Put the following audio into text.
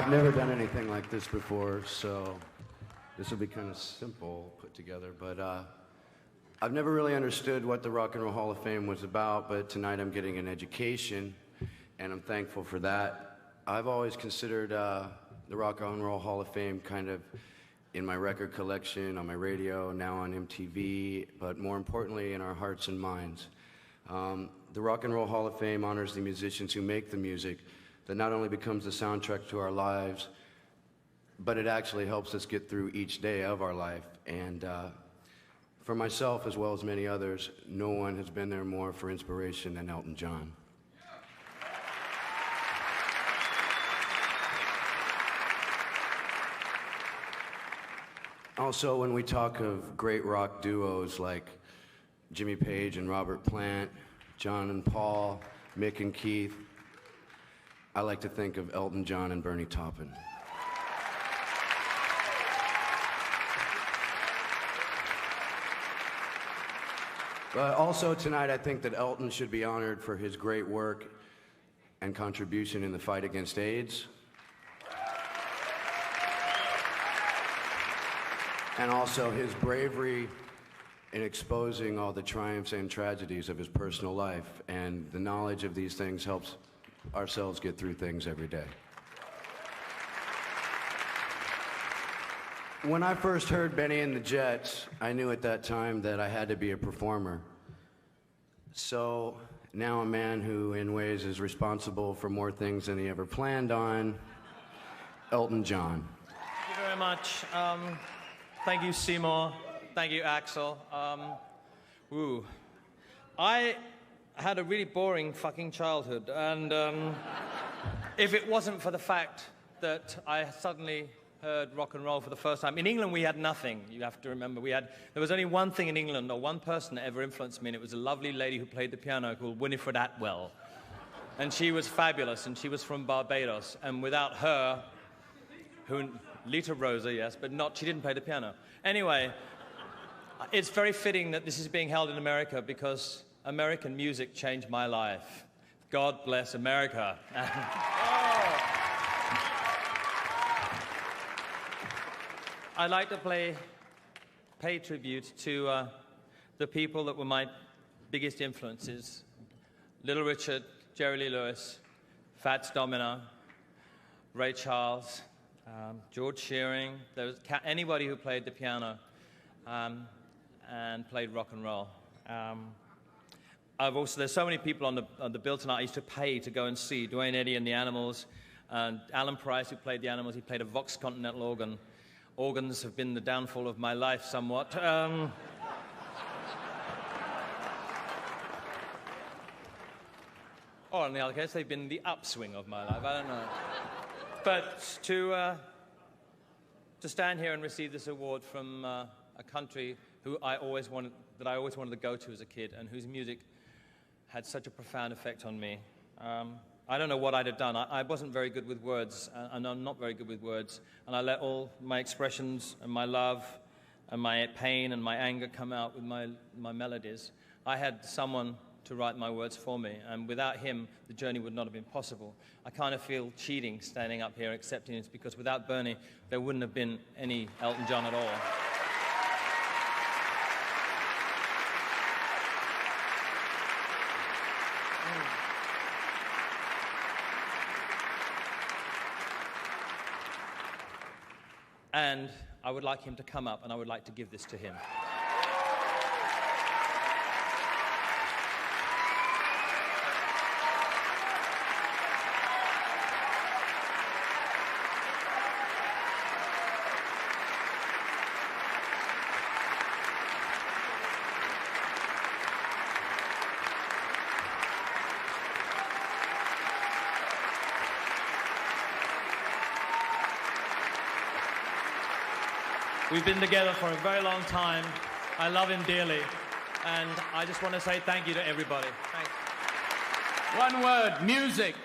I've never done anything like this before, so this will be kind of simple put together, but I've never really understood what the Rock and Roll Hall of Fame was about, but tonight I'm getting an education, and I'm thankful for that. I've always considered the Rock and Roll Hall of Fame kind of in my record collection, on my radio, now on MTV, but more importantly in our hearts and minds. The Rock and Roll Hall of Fame honors the musicians who make the music that not only becomes the soundtrack to our lives, but it actually helps us get through each day of our life. And for myself, as well as many others, no one has been there more for inspiration than Elton John. Also, when we talk of great rock duos like Jimmy Page and Robert Plant, John and Paul, Mick and Keith, I like to think of Elton John and Bernie Taupin. But also tonight, I think that Elton should be honored for his great work and contribution in the fight against AIDS. And also his bravery in exposing all the triumphs and tragedies of his personal life. And the knowledge of these things helps ourselves get through things every day. When I first heard Benny and the Jets, I knew at that time that I had to be a performer. So now a man who in ways is responsible for more things than he ever planned on, Elton John. Thank you very much. Thank you, Seymour. Thank you, Axel. I had a really boring fucking childhood, and if it wasn't for the fact that I suddenly heard rock and roll for the first time. In England, we had nothing, you have to remember. There was only one thing in England, or one person that ever influenced me, and it was a lovely lady who played the piano called Winifred Atwell. And she was fabulous, and she was from Barbados, and without her, Lita Rosa, yes, but she didn't play the piano. Anyway, it's very fitting that this is being held in America because American music changed my life. God bless America. I'd like to pay tribute to the people that were my biggest influences. Little Richard, Jerry Lee Lewis, Fats Domino, Ray Charles, George Shearing. There was anybody who played the piano and played rock and roll. There's so many people on the bill tonight I used to pay to go and see. Duane Eddy and the Animals, and Alan Price, who played the Animals. He played a Vox Continental organ. Organs have been the downfall of my life somewhat. Or in the other case, they've been the upswing of my life. I don't know. But to stand here and receive this award from a country that I always wanted to go to as a kid, and whose music had such a profound effect on me. I don't know what I'd have done. I wasn't very good with words, and I'm not very good with words, and I let all my expressions and my love and my pain and my anger come out with my melodies. I had someone to write my words for me, and without him, the journey would not have been possible. I kind of feel cheating standing up here accepting this, because without Bernie, there wouldn't have been any Elton John at all. And I would like him to come up, and I would like to give this to him. We've been together for a very long time. I love him dearly. And I just want to say thank you to everybody. Thanks. One word, music.